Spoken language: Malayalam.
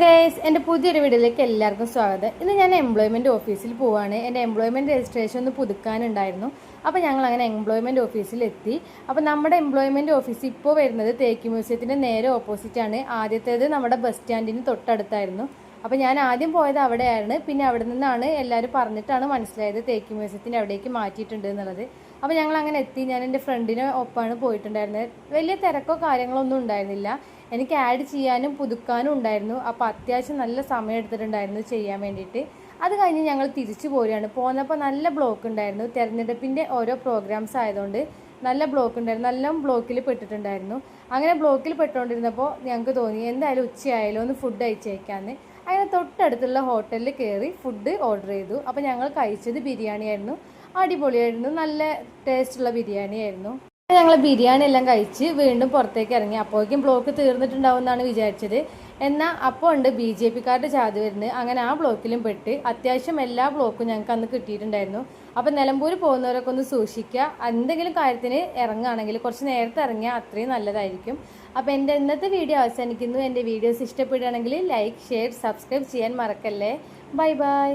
ഗൈസ്, എൻ്റെ പുതിയൊരു വീഡിയോയിലേക്ക് എല്ലാവർക്കും സ്വാഗതം. ഇന്ന് ഞാൻ എംപ്ലോയ്മെൻറ്റ് ഓഫീസിൽ പോവുകയാണ്. എൻ്റെ എംപ്ലോയ്മെൻറ്റ് രജിസ്ട്രേഷൻ ഒന്ന് പുതുക്കാനുണ്ടായിരുന്നു. അപ്പോൾ ഞങ്ങൾ അങ്ങനെ എംപ്ലോയ്മെൻറ്റ് ഓഫീസിൽ എത്തി. അപ്പോൾ നമ്മുടെ എംപ്ലോയ്മെൻറ്റ് ഓഫീസ് ഇപ്പോൾ വരുന്നത് തേക്ക് മ്യൂസിയത്തിൻ്റെ നേരെ ഓപ്പോസിറ്റാണ്. ആദ്യത്തേത് നമ്മുടെ ബസ് സ്റ്റാൻഡിന് തൊട്ടടുത്തായിരുന്നു. അപ്പോൾ ഞാൻ ആദ്യം പോയത് അവിടെയായിരുന്നു. പിന്നെ അവിടെ നിന്നാണ് എല്ലാവരും പറഞ്ഞിട്ടാണ് മനസ്സിലായത് തേക്ക് മ്യൂസിയത്തിൻ്റെ അവിടേക്ക് മാറ്റിയിട്ടുണ്ട് എന്നുള്ളത്. അപ്പോൾ ഞങ്ങൾ അങ്ങനെ എത്തി. ഞാൻ എൻ്റെ ഫ്രണ്ടിനെ ഒപ്പമാണ് പോയിട്ടുണ്ടായിരുന്നത്. വലിയ തിരക്കോ കാര്യങ്ങളോ ഒന്നും ഉണ്ടായിരുന്നില്ല. എനിക്ക് ആഡ് ചെയ്യാനും പുതുക്കാനും ഉണ്ടായിരുന്നു. അപ്പോൾ അത്യാവശ്യം നല്ല സമയം എടുത്തിട്ടുണ്ടായിരുന്നു ചെയ്യാൻ വേണ്ടിയിട്ട്. അത് കഴിഞ്ഞ് ഞങ്ങൾ തിരിച്ചു പോരുകയാണ്. പോന്നപ്പോൾ നല്ല ബ്ലോക്ക് ഉണ്ടായിരുന്നു. തിരഞ്ഞെടുപ്പിൻ്റെ ഓരോ പ്രോഗ്രാംസ് ആയതുകൊണ്ട് നല്ല ബ്ലോക്ക് ഉണ്ടായിരുന്നു. നല്ല ബ്ലോക്കിൽ പെട്ടിട്ടുണ്ടായിരുന്നു. അങ്ങനെ ബ്ലോക്കിൽ പെട്ടുകൊണ്ടിരുന്നപ്പോൾ ഞങ്ങൾക്ക് തോന്നി എന്തായാലും ഉച്ചയായാലും ഒന്ന് ഫുഡ് കഴിച്ചേക്കാമെന്ന്. അങ്ങനെ തൊട്ടടുത്തുള്ള ഹോട്ടലിൽ കയറി ഫുഡ് ഓർഡർ ചെയ്തു. അപ്പോൾ ഞങ്ങൾ കഴിച്ചത് ബിരിയാണി ആയിരുന്നു. അടിപൊളിയായിരുന്നു. നല്ല ടേസ്റ്റുള്ള ബിരിയാണി ആയിരുന്നു. ഞങ്ങൾ ബിരിയാണി എല്ലാം കഴിച്ച് വീണ്ടും പുറത്തേക്ക് ഇറങ്ങി. അപ്പോഴേക്കും ബ്ലോക്ക് തീർന്നിട്ടുണ്ടാവും എന്നാണ് വിചാരിച്ചത്. എന്നാൽ അപ്പോൾ ഉണ്ട് BJP-കാരുടെ ജാഥ വരുന്നത്. അങ്ങനെ ആ ബ്ലോക്കിലും പെട്ട് അത്യാവശ്യം എല്ലാ ബ്ലോക്കും ഞങ്ങൾക്ക് അന്ന് കിട്ടിയിട്ടുണ്ടായിരുന്നു. അപ്പോൾ നിലമ്പൂർ പോകുന്നവരൊക്കെ ഒന്ന് സൂക്ഷിക്കുക. എന്തെങ്കിലും കാര്യത്തിന് ഇറങ്ങുകയാണെങ്കിൽ കുറച്ച് നേരത്തെ ഇറങ്ങിയാൽ അത്രയും നല്ലതായിരിക്കും. അപ്പോൾ എൻ്റെ ഇന്നത്തെ വീഡിയോ അവസാനിക്കുന്നു. എൻ്റെ വീഡിയോസ് ഇഷ്ടപ്പെടുകയാണെങ്കിൽ ലൈക്ക്, ഷെയർ, സബ്സ്ക്രൈബ് ചെയ്യാൻ മറക്കല്ലേ. Bye bye.